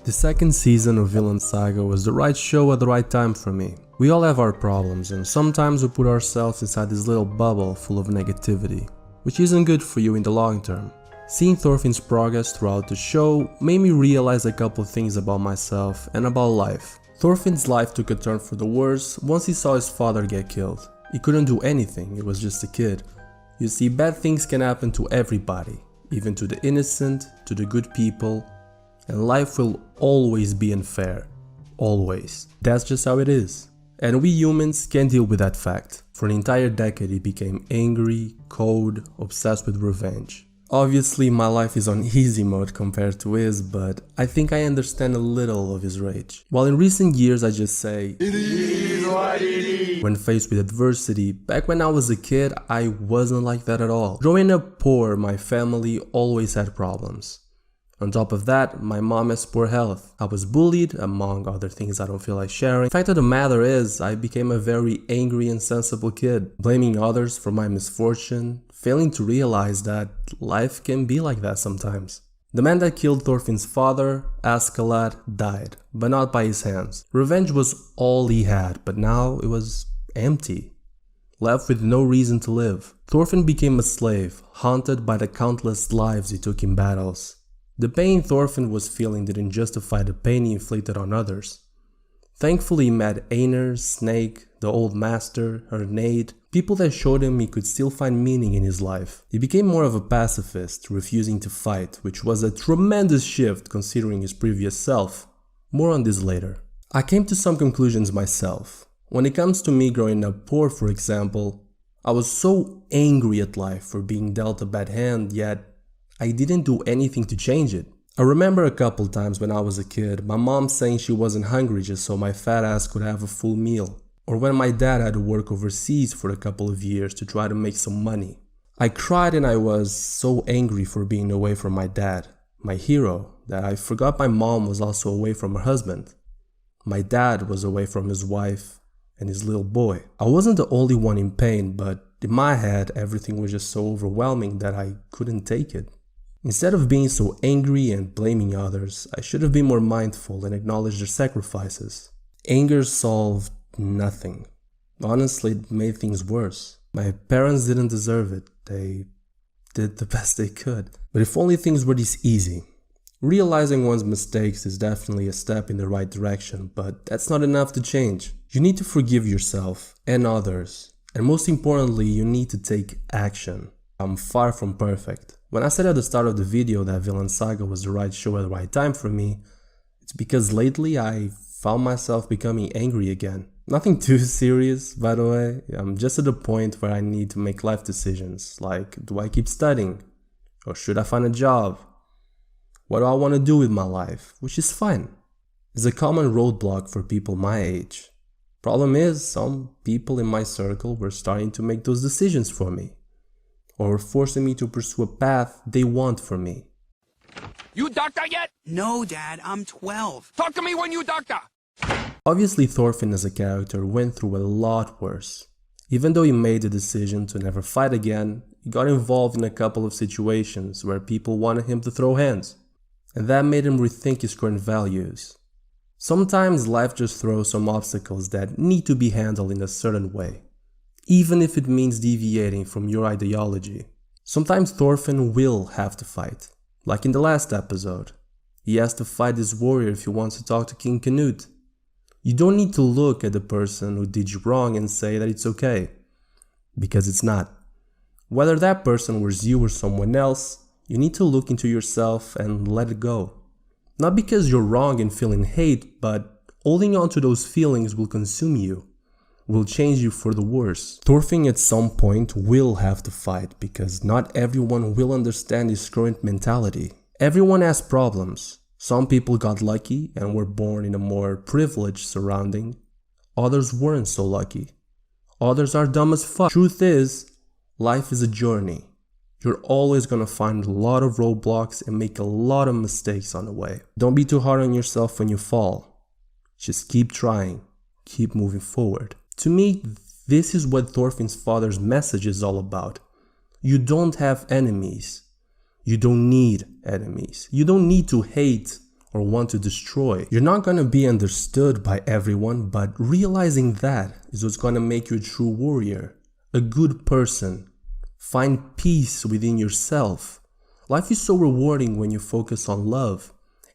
The second season of Vinland Saga was the right show at the right time for me. We all have our problems, and sometimes we put ourselves inside this little bubble full of negativity, which isn't good for you in the long term. Seeing Thorfinn's progress throughout the show made me realize a couple things about myself and about life. Thorfinn's life took a turn for the worse once he saw his father get killed. He couldn't do anything, he was just a kid. You see, bad things can happen to everybody, even to the innocent, to the good people, and life will always be unfair. Always. That's just how it is. And we humans can't deal with that fact. For an entire decade he became angry, cold, obsessed with revenge. Obviously my life is on easy mode compared to his, but I think I understand a little of his rage. While in recent years I just say, "It is what it is." When faced with adversity, back when I was a kid I wasn't like that at all. Growing up poor, my family always had problems. On top of that, my mom has poor health. I was bullied, among other things I don't feel like sharing. The fact of the matter is, I became a very angry and sensible kid, blaming others for my misfortune, failing to realize that life can be like that sometimes. The man that killed Thorfinn's father, Askeladd, died, but not by his hands. Revenge was all he had, but now it was empty, left with no reason to live. Thorfinn became a slave, haunted by the countless lives he took in battles. The pain Thorfinn was feeling didn't justify the pain he inflicted on others. Thankfully he met Einar, Snake, the Old Master, Hernade, people that showed him he could still find meaning in his life. He became more of a pacifist, refusing to fight, which was a tremendous shift considering his previous self. More on this later. I came to some conclusions myself. When it comes to me growing up poor, for example, I was so angry at life for being dealt a bad hand, yet I didn't do anything to change it. I remember a couple times when I was a kid, my mom saying she wasn't hungry just so my fat ass could have a full meal. Or when my dad had to work overseas for a couple of years to try to make some money. I cried and I was so angry for being away from my dad, my hero, that I forgot my mom was also away from her husband. My dad was away from his wife and his little boy. I wasn't the only one in pain, but in my head everything was just so overwhelming that I couldn't take it. Instead of being so angry and blaming others, I should have been more mindful and acknowledged their sacrifices. Anger solved nothing. Honestly, it made things worse. My parents didn't deserve it. They did the best they could. But if only things were this easy. Realizing one's mistakes is definitely a step in the right direction, but that's not enough to change. You need to forgive yourself and others. And most importantly, you need to take action. I'm far from perfect. When I said at the start of the video that Vinland Saga was the right show at the right time for me, it's because lately I found myself becoming angry again. Nothing too serious, by the way. I'm just at a point where I need to make life decisions, like do I keep studying? Or should I find a job? What do I want to do with my life? Which is fine. It's a common roadblock for people my age. Problem is, some people in my circle were starting to make those decisions for me. Or forcing me to pursue a path they want for me. You doctor yet? No, Dad, I'm 12. Talk to me when you doctor! Obviously Thorfinn as a character went through a lot worse. Even though he made the decision to never fight again, he got involved in a couple of situations where people wanted him to throw hands. And that made him rethink his current values. Sometimes life just throws some obstacles that need to be handled in a certain way, even if it means deviating from your ideology. Sometimes Thorfinn will have to fight, like in the last episode. He has to fight this warrior if he wants to talk to King Canute. You don't need to look at the person who did you wrong and say that it's okay, because it's not. Whether that person was you or someone else, you need to look into yourself and let it go. Not because you're wrong and feeling hate, but holding on to those feelings will consume you. Will change you for the worse. Thorfinn at some point will have to fight because not everyone will understand his current mentality. Everyone has problems. Some people got lucky and were born in a more privileged surrounding. Others weren't so lucky. Others are dumb as fuck. Truth is, life is a journey. You're always gonna find a lot of roadblocks and make a lot of mistakes on the way. Don't be too hard on yourself when you fall. Just keep trying. Keep moving forward. To me, this is what Thorfinn's father's message is all about. You don't have enemies. You don't need enemies. You don't need to hate or want to destroy. You're not gonna be understood by everyone, but realizing that is what's gonna make you a true warrior, a good person. Find peace within yourself. Life is so rewarding when you focus on love,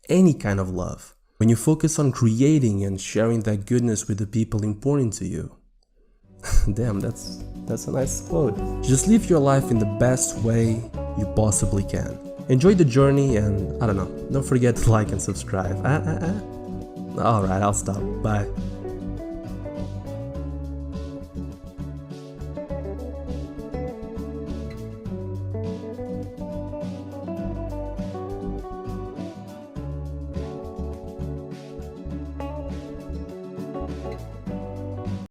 any kind of love. When you focus on creating and sharing that goodness with the people important to you. Damn, that's a nice quote. Just live your life in the best way you possibly can. Enjoy the journey and, I don't know, don't forget to like and subscribe. Alright, I'll stop. Bye.